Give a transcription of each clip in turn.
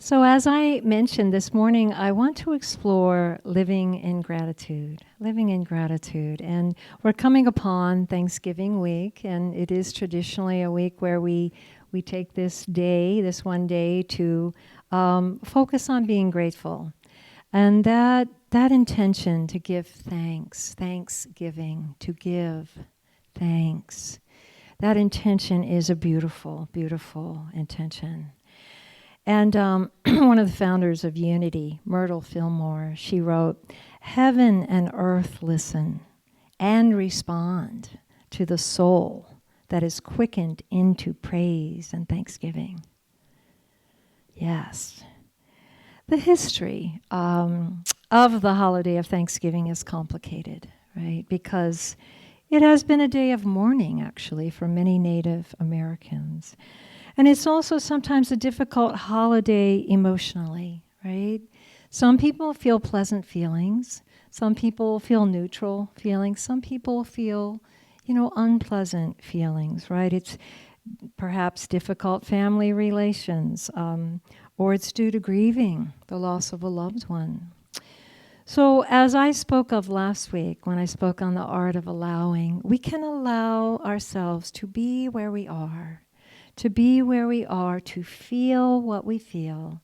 So, as I mentioned this morning, I want to explore living in gratitude, living in gratitude. And we're coming upon Thanksgiving week, and it is traditionally a week where we take this day, this one day, to focus on being grateful. And that intention to give thanks, thanksgiving, to give thanks, that intention is a beautiful, beautiful intention. And one of the founders of Unity, Myrtle Fillmore, she wrote, "Heaven and earth listen and respond to the soul that is quickened into praise and thanksgiving." Yes. The history of the holiday of Thanksgiving is complicated, right? Because it has been a day of mourning, actually, for many Native Americans. And it's also sometimes a difficult holiday emotionally, right? Some people feel pleasant feelings. Some people feel neutral feelings. Some people feel, unpleasant feelings, right? It's perhaps difficult family relations, or it's due to grieving the loss of a loved one. So as I spoke of last week, when I spoke on the art of allowing, we can allow ourselves to be where we are, to feel what we feel,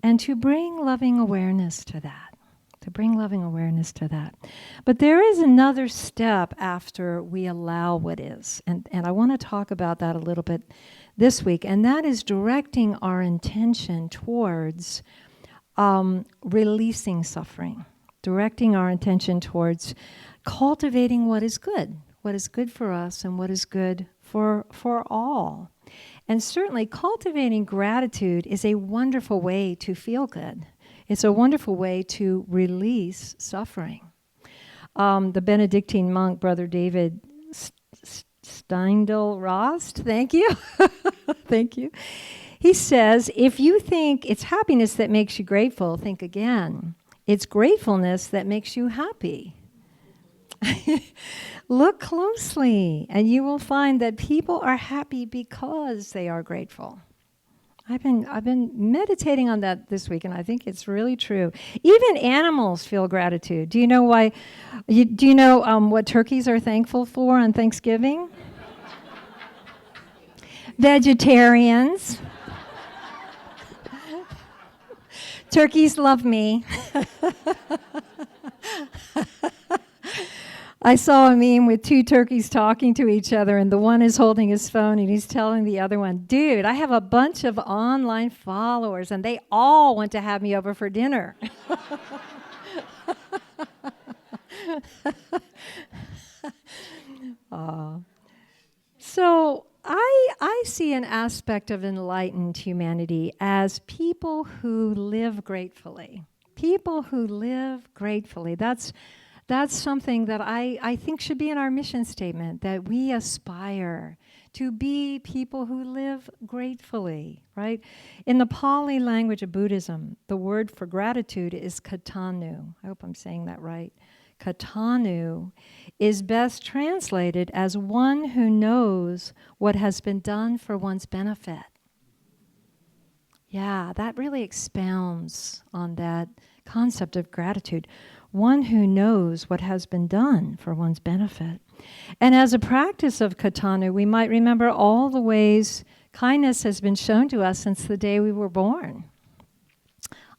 and to bring loving awareness to that. But there is another step after we allow what is, and I want to talk about that a little bit this week, and that is directing our intention towards releasing suffering, directing our intention towards cultivating what is good for us and what is good for all. And certainly cultivating gratitude is a wonderful way to feel good. It's a wonderful way to release suffering. The Benedictine monk, Brother David Steindl-Rast, thank you. Thank you. He says, if you think it's happiness that makes you grateful, think again. It's gratefulness that makes you happy. Look closely, and you will find that people are happy because they are grateful. I've been meditating on that this week, and I think it's really true. Even animals feel gratitude. Do you know why? Do you know what turkeys are thankful for on Thanksgiving? Vegetarians. Turkeys love me. I saw a meme with two turkeys talking to each other, and the one is holding his phone, and he's telling the other one, "Dude, I have a bunch of online followers, and they all want to have me over for dinner." So I see an aspect of enlightened humanity as people who live gratefully. People who live gratefully. That's something that I think should be in our mission statement, that we aspire to be people who live gratefully, right? In the Pali language of Buddhism, the word for gratitude is katannu. I hope I'm saying that right. Katannu is best translated as one who knows what has been done for one's benefit. Yeah, that really expounds on that concept of gratitude. One who knows what has been done for one's benefit. And as a practice of katannu, we might remember all the ways kindness has been shown to us since the day we were born.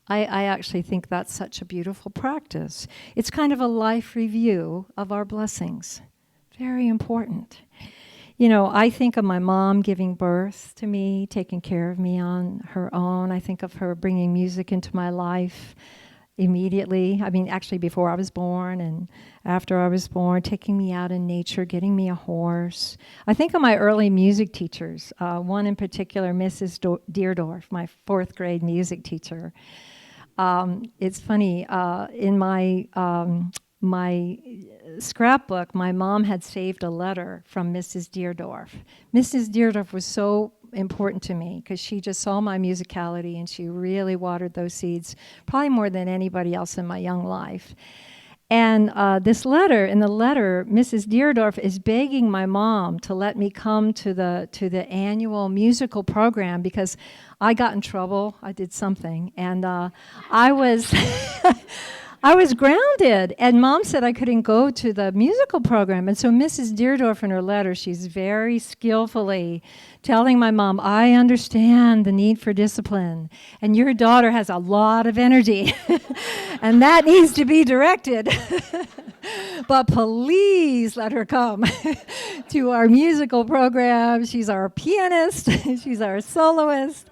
I actually think that's such a beautiful practice. It's kind of a life review of our blessings. Very important. I think of my mom giving birth to me, taking care of me on her own. I think of her bringing music into my life immediately. Actually before I was born and after I was born, taking me out in nature, getting me a horse. I think of my early music teachers, one in particular, Mrs. Deerdorf, my 4th grade music teacher. It's funny, in my scrapbook, my mom had saved a letter from Mrs. Deerdorf. Mrs. Deerdorf was so important to me because she just saw my musicality and she really watered those seeds, probably more than anybody else in my young life. And in the letter, Mrs. Deerdorf is begging my mom to let me come to the annual musical program because I got in trouble. I did something, and I was I was grounded. And Mom said I couldn't go to the musical program. And so Mrs. Deerdorf, in her letter, she's very skillfully telling my mom, I understand the need for discipline, and your daughter has a lot of energy, and that needs to be directed. But please let her come to our musical program. She's our pianist, she's our soloist.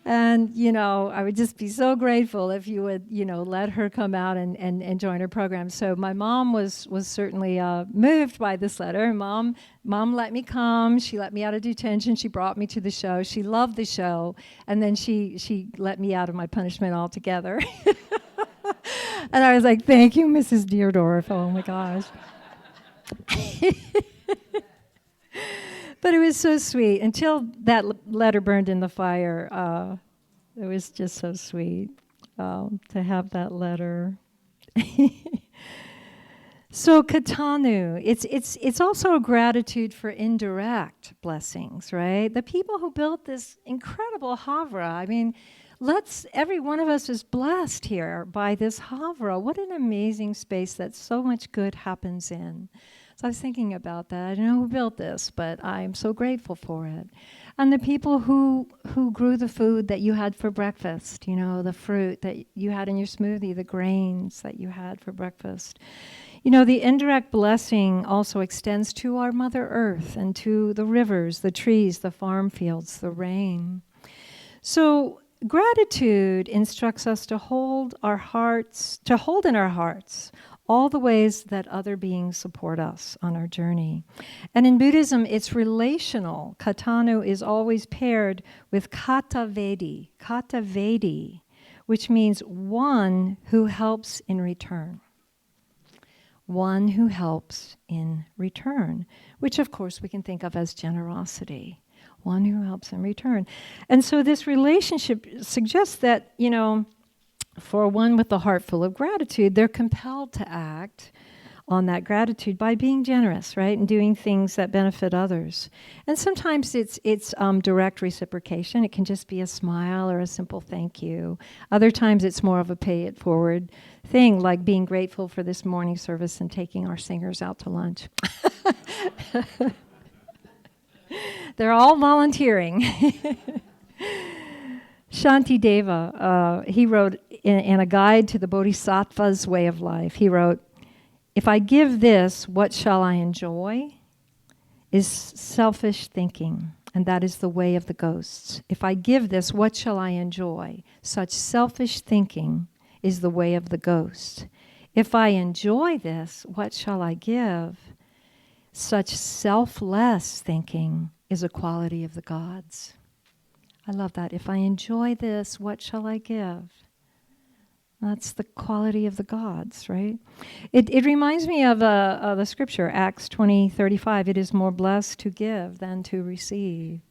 And, I would just be so grateful if you would, let her come out and join her program. So my mom was certainly moved by this letter. Mom let me come. She let me out of detention. She brought me to the show. She loved the show. And then she let me out of my punishment altogether. And I was like, thank you, Mrs. Deerdorf. Oh, my gosh. But it was so sweet. Until that letter burned in the fire, it was just so sweet to have that letter. So katannu, it's also a gratitude for indirect blessings, right? The people who built this incredible havra, I mean, every one of us is blessed here by this havra. What an amazing space that so much good happens in. So I was thinking about that. I don't know who built this, but I'm so grateful for it. And the people who grew the food that you had for breakfast, the fruit that you had in your smoothie, the grains that you had for breakfast. The indirect blessing also extends to our Mother Earth and to the rivers, the trees, the farm fields, the rain. So gratitude instructs us to hold in our hearts all the ways that other beings support us on our journey. And in Buddhism, it's relational. Katannu is always paired with katadevi, which means one who helps in return. One who helps in return, which of course we can think of as generosity. One who helps in return. And so this relationship suggests that, for one with a heart full of gratitude, they're compelled to act on that gratitude by being generous, right, and doing things that benefit others. And sometimes it's direct reciprocation. It can just be a smile or a simple thank you. Other times it's more of a pay it forward thing, like being grateful for this morning service and taking our singers out to lunch. They're all volunteering. Shantideva, he wrote in a guide to the Bodhisattva's way of life, he wrote, if I give this, what shall I enjoy? Is selfish thinking, and that is the way of the ghosts. If I give this, what shall I enjoy? Such selfish thinking is the way of the ghost. If I enjoy this, what shall I give? Such selfless thinking is a quality of the gods. I love that. If I enjoy this, what shall I give? That's the quality of the gods, right? It reminds me of the scripture, Acts 20:35. It is more blessed to give than to receive.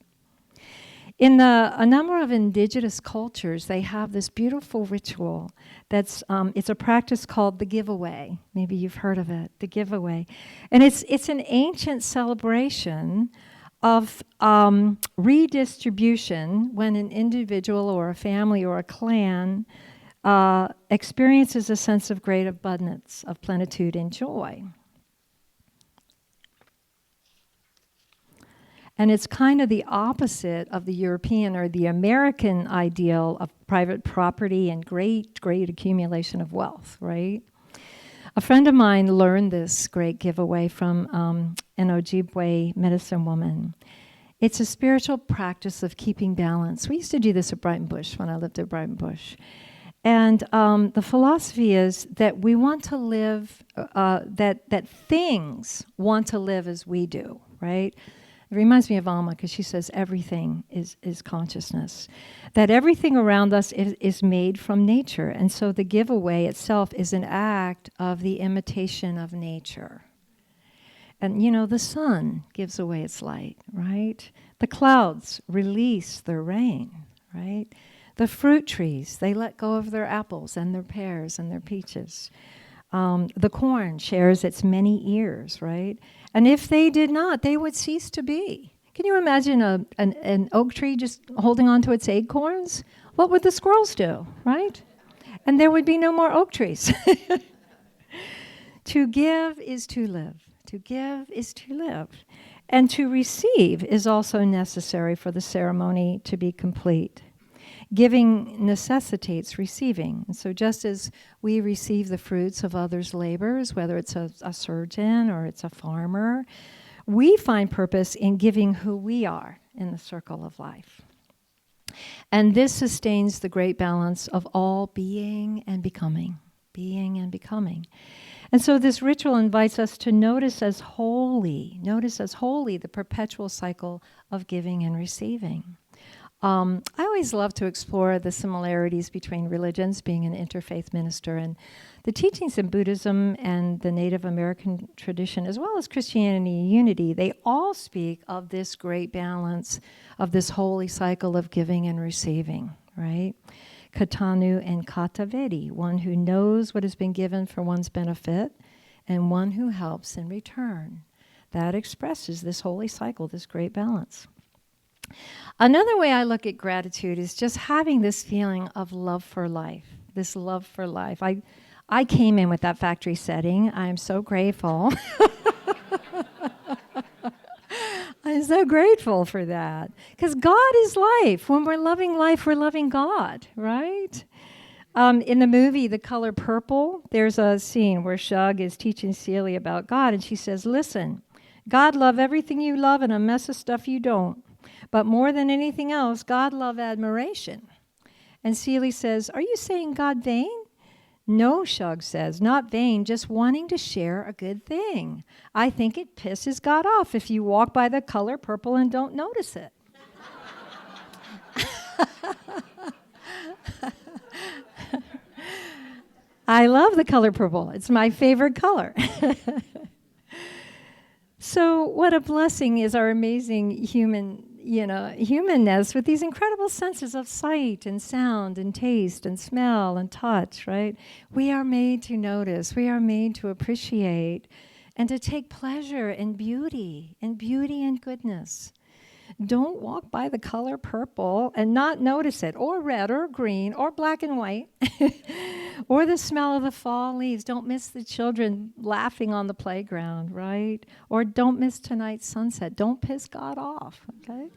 In a number of indigenous cultures, they have this beautiful ritual it's a practice called the giveaway. Maybe you've heard of it, the giveaway. And it's an ancient celebration of redistribution when an individual or a family or a clan experiences a sense of great abundance, of plenitude and joy. And it's kind of the opposite of the European or the American ideal of private property and great, great accumulation of wealth, right? A friend of mine learned this great giveaway from an Ojibwe medicine woman. It's a spiritual practice of keeping balance. We used to do this at Brighton Bush when I lived at Brighton Bush. And the philosophy is that we want to live, that things want to live as we do, right? It reminds me of Alma because she says everything is consciousness. That everything around us is made from nature. And so the giveaway itself is an act of the imitation of nature. And the sun gives away its light, right? The clouds release their rain, right? The fruit trees, they let go of their apples and their pears and their peaches. The corn shares its many ears, right? And if they did not, they would cease to be. Can you imagine an oak tree just holding on to its acorns? What would the squirrels do, right? And there would be no more oak trees. To give is to live. To give is to live. And to receive is also necessary for the ceremony to be complete. Giving necessitates receiving. And so just as we receive the fruits of others' labors, whether it's a surgeon or it's a farmer, we find purpose in giving who we are in the circle of life. And this sustains the great balance of all being and becoming. Being and becoming. And so this ritual invites us to notice as holy the perpetual cycle of giving and receiving. I always love to explore the similarities between religions, being an interfaith minister, and the teachings in Buddhism and the Native American tradition, as well as Christianity unity. They all speak of this great balance of this holy cycle of giving and receiving, right? Katannu and katadevi, one who knows what has been given for one's benefit and one who helps in return. That expresses this holy cycle, this great balance. Another way I look at gratitude is just having this feeling of love for life, this love for life. I came in with that factory setting. I am so grateful. I'm so grateful for that. Because God is life. When we're loving life, we're loving God, right? In the movie, The Color Purple, there's a scene where Shug is teaching Celia about God, and she says, listen, God love everything you love and a mess of stuff you don't. But more than anything else, God love admiration. And Celia says, are you saying God vain? No, Shug says, not vain, just wanting to share a good thing. I think it pisses God off if you walk by the color purple and don't notice it. I love the color purple. It's my favorite color. So what a blessing is our amazing humanness with these incredible senses of sight and sound and taste and smell and touch, right? We are made to notice. We are made to appreciate and to take pleasure in beauty and goodness. Don't walk by the color purple and not notice it, or red or green or black and white, or the smell of the fall leaves. Don't miss the children laughing on the playground, right? Or don't miss tonight's sunset. Don't piss God off, okay?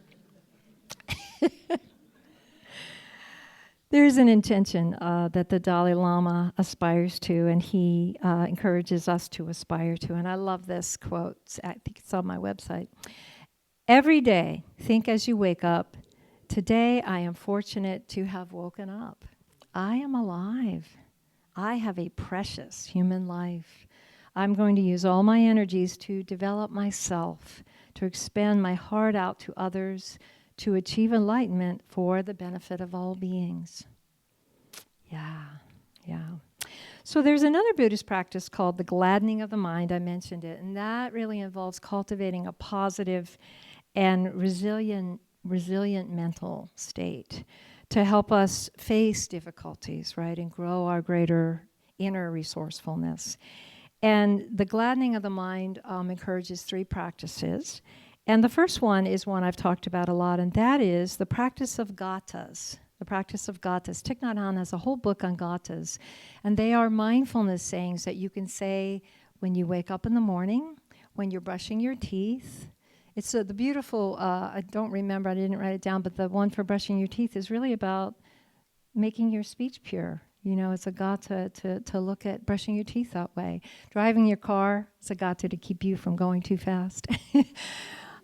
There's an intention that the Dalai Lama aspires to, and he encourages us to aspire to. And I love this quote. I think it's on my website. Every day, think as you wake up, today I am fortunate to have woken up. I am alive. I have a precious human life. I'm going to use all my energies to develop myself, to expand my heart out to others, to achieve enlightenment for the benefit of all beings. Yeah. So there's another Buddhist practice called the gladdening of the mind. I mentioned it, and that really involves cultivating a positive and resilient mental state to help us face difficulties, right, and grow our greater inner resourcefulness. And the gladdening of the mind encourages 3 practices. And the first one is one I've talked about a lot, and that is the practice of Gathas. The practice of Gathas. Thich Nhat Hanh has a whole book on Gathas, and they are mindfulness sayings that you can say when you wake up in the morning, when you're brushing your teeth. It's the beautiful, I don't remember, I didn't write it down, but the one for brushing your teeth is really about making your speech pure. You know, it's a gatha to look at brushing your teeth that way. Driving your car, it's a gatha to keep you from going too fast.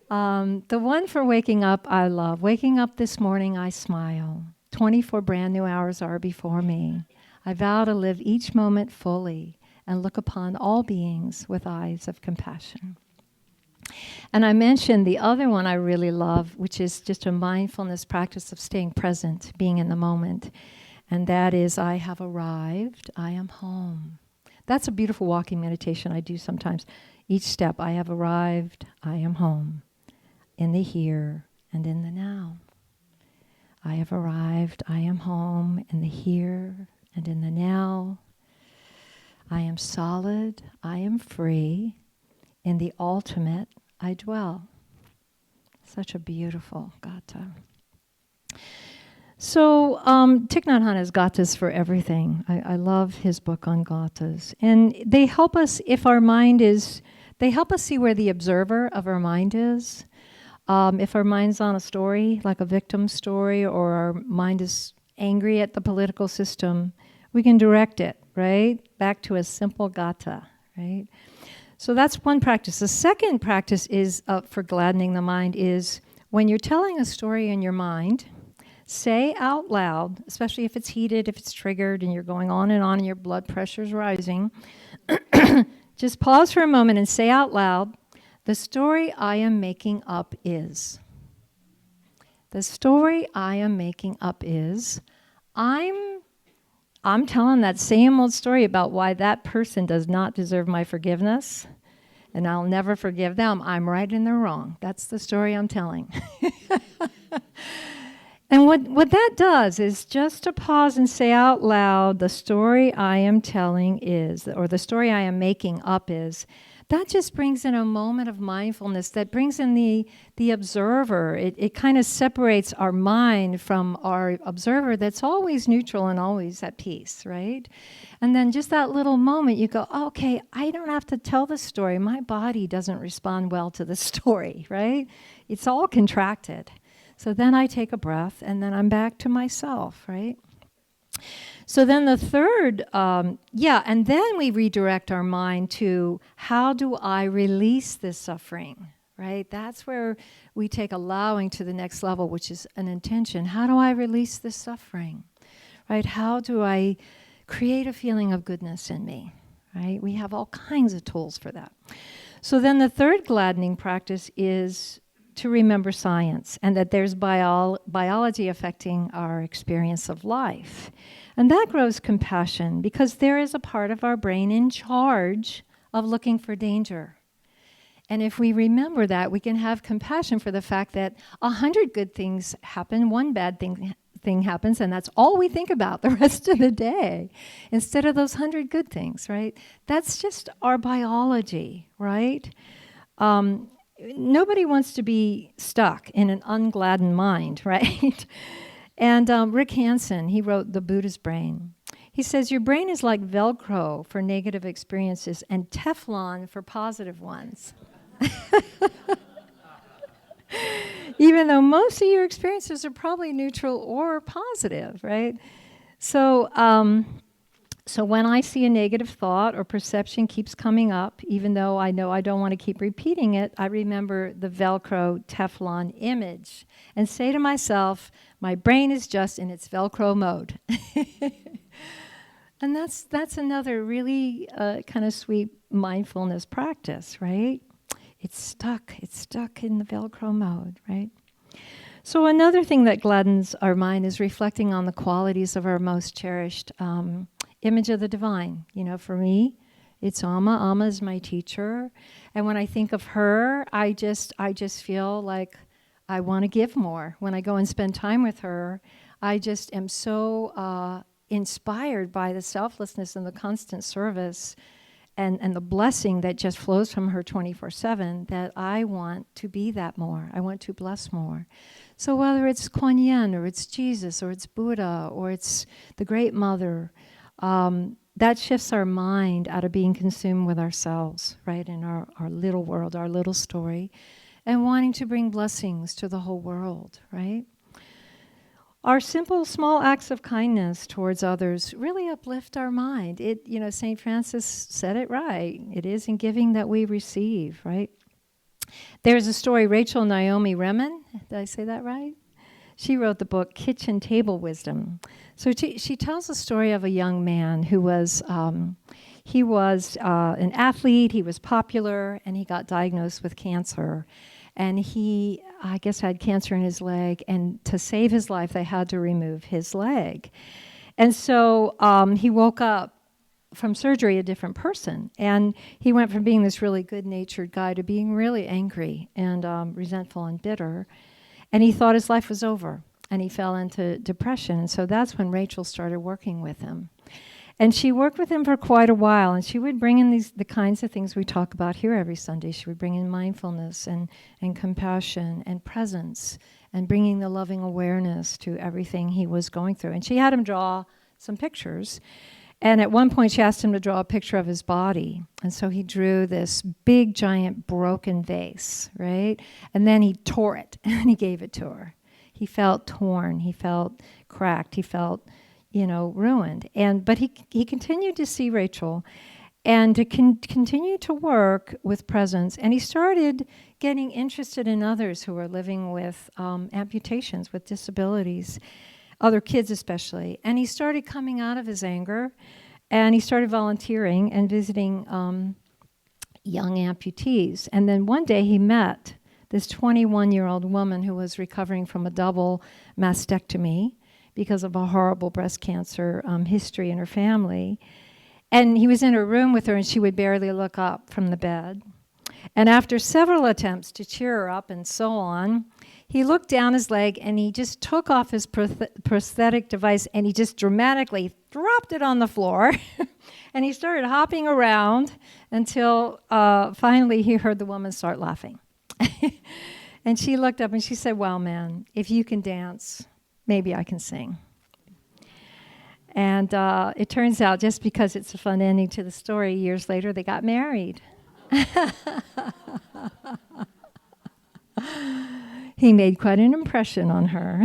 The one for waking up, I love. Waking up this morning, I smile. 24 brand new hours are before me. I vow to live each moment fully and look upon all beings with eyes of compassion. And I mentioned the other one I really love, which is just a mindfulness practice of staying present, being in the moment. And that is, I have arrived, I am home. That's a beautiful walking meditation I do sometimes. Each step, I have arrived, I am home. In the here and in the now. I have arrived, I am home, in the here and in the now. I am solid, I am free. In the ultimate, I dwell. Such a beautiful gatha. So Thich Nhat Hanh has Gathas for everything. I love his book on Gathas. And they help us they help us see where the observer of our mind is. If our mind's on a story, like a victim story, or our mind is angry at the political system, we can direct it, right? Back to a simple gatha, right? So that's one practice. The second practice is for gladdening the mind is when you're telling a story in your mind, say out loud, especially if it's heated, if it's triggered, and you're going on and your blood pressure's rising, just pause for a moment and say out loud, the story I am making up is. The story I am making up is, I'm telling that same old story about why that person does not deserve my forgiveness, and I'll never forgive them. I'm right and they're wrong. That's the story I'm telling. And what that does is just to pause and say out loud, the story I am telling is, or the story I am making up is, that just brings in a moment of mindfulness, that brings in the observer. It kind of separates our mind from our observer that's always neutral and always at peace, right? And then just that little moment, you go, oh, okay, I don't have to tell the story. My body doesn't respond well to the story, right? It's all contracted. So then I take a breath, and then I'm back to myself, right? So then the third, and then we redirect our mind to how do I release this suffering, right? That's where we take allowing to the next level, which is an intention. How do I release this suffering, right? How do I create a feeling of goodness in me, right? We have all kinds of tools for that. So then the third gladdening practice is to remember science and that there's biology affecting our experience of life. And that grows compassion because there is a part of our brain in charge of looking for danger. And if we remember that, we can have compassion for the fact that 100 good things happen, one bad thing happens, and that's all we think about the rest of the day, instead of those 100 good things, right? That's just our biology, right? Nobody wants to be stuck in an ungladdened mind, right? And Rick Hansen, he wrote The Buddha's Brain. He says, your brain is like Velcro for negative experiences and Teflon for positive ones. Even though most of your experiences are probably neutral or positive, right? So when I see a negative thought or perception keeps coming up, even though I know I don't want to keep repeating it, I remember the Velcro Teflon image and say to myself, my brain is just in its Velcro mode. And that's another really kind of sweet mindfulness practice, right? It's stuck in the Velcro mode, right? So another thing that gladdens our mind is reflecting on the qualities of our most cherished image of the divine. You know, for me, it's Amma. Amma is my teacher. And when I think of her, I just feel like I want to give more. When I go and spend time with her, I just am so inspired by the selflessness and the constant service and the blessing that just flows from her 24/7 that I want to be that more. I want to bless more. So whether it's Kuan Yin or it's Jesus or it's Buddha or it's the Great Mother, that shifts our mind out of being consumed with ourselves, right, in our little world, our little story, and wanting to bring blessings to the whole world, right? Our simple, small acts of kindness towards others really uplift our mind. St. Francis said it right. It is in giving that we receive, right? There's a story, Rachel Naomi Remen, did I say that right? She wrote the book Kitchen Table Wisdom. So she tells the story of a young man who was, an athlete, he was popular, and he got diagnosed with cancer. And he, I guess, had cancer in his leg, and to save his life, they had to remove his leg. And so he woke up from surgery a different person, and he went from being this really good-natured guy to being really angry and resentful and bitter. And he thought his life was over, and he fell into depression. And so that's when Rachel started working with him. And she worked with him for quite a while, and she would bring in the kinds of things we talk about here every Sunday. She would bring in mindfulness and compassion and presence and bringing the loving awareness to everything he was going through. And she had him draw some pictures. And at one point, she asked him to draw a picture of his body. And so he drew this big, giant, broken vase, right? And then he tore it, and he gave it to her. He felt torn. He felt cracked. He felt, ruined. But he continued to see Rachel and to continue to work with presence. And he started getting interested in others who were living with amputations, with disabilities, other kids especially. And he started coming out of his anger, and he started volunteering and visiting young amputees. And then one day he met this 21-year-old woman who was recovering from a double mastectomy because of a horrible breast cancer history in her family. And he was in her room with her, and she would barely look up from the bed. And after several attempts to cheer her up and so on, he looked down his leg, and he just took off his prosthetic device, and he just dramatically dropped it on the floor. And he started hopping around until finally he heard the woman start laughing. And she looked up and she said, "Well, man, if you can dance, maybe I can sing." And it turns out, just because it's a fun ending to the story, years later they got married. He made quite an impression on her.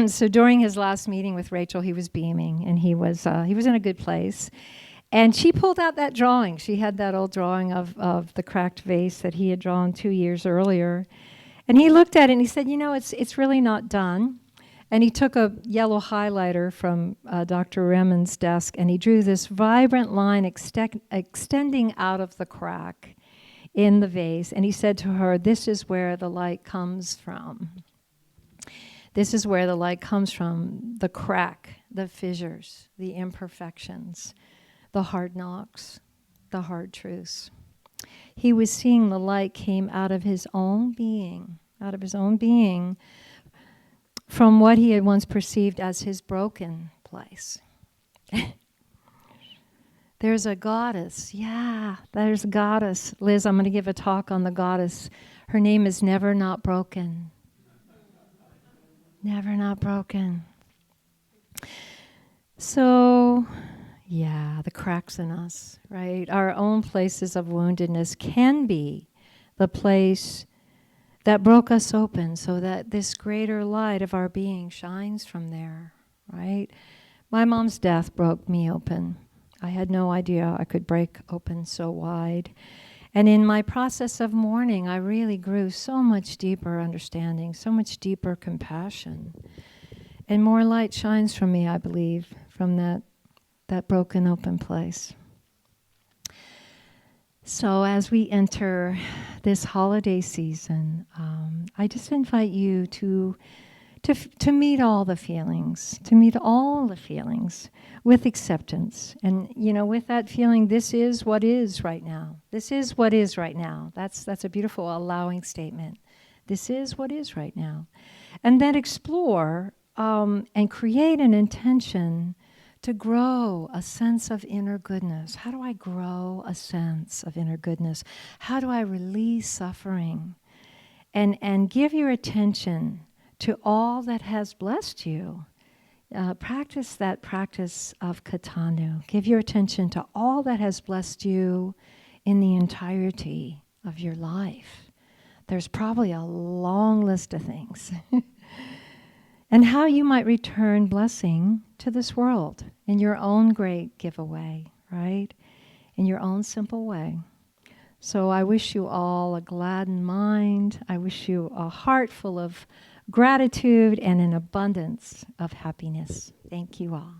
So during his last meeting with Rachel, he was beaming, and he was in a good place. And she pulled out that drawing. She had that old drawing of the cracked vase that he had drawn 2 years earlier. And he looked at it and he said, it's really not done. And he took a yellow highlighter from Dr. Remen's desk, and he drew this vibrant line extending out of the crack in the vase. And he said to her, "This is where the light comes from. This is where the light comes from, the crack, the fissures, the imperfections, the hard knocks, the hard truths." He was seeing the light came out of his own being, from what he had once perceived as his broken place. There's a goddess. Yeah, there's a goddess. Liz, I'm going to give a talk on the goddess. Her name is Never Not Broken. Never Not Broken. So, yeah, the cracks in us, right? Our own places of woundedness can be the place that broke us open so that this greater light of our being shines from there, right? My mom's death broke me open. I had no idea I could break open so wide. And in my process of mourning, I really grew so much deeper understanding, so much deeper compassion. And more light shines from me, I believe, from that broken open place. So as we enter this holiday season, I just invite you to meet all the feelings, with acceptance. And, with that feeling, this is what is right now. This is what is right now. That's a beautiful allowing statement. This is what is right now. And then explore and create an intention to grow a sense of inner goodness. How do I grow a sense of inner goodness? How do I release suffering? And give your attention to all that has blessed you. Practice that practice of katannu. Give your attention to all that has blessed you in the entirety of your life. There's probably a long list of things. And how you might return blessing to this world in your own great giveaway, right? In your own simple way. So I wish you all a gladdened mind. I wish you a heart full of gratitude and an abundance of happiness. Thank you all.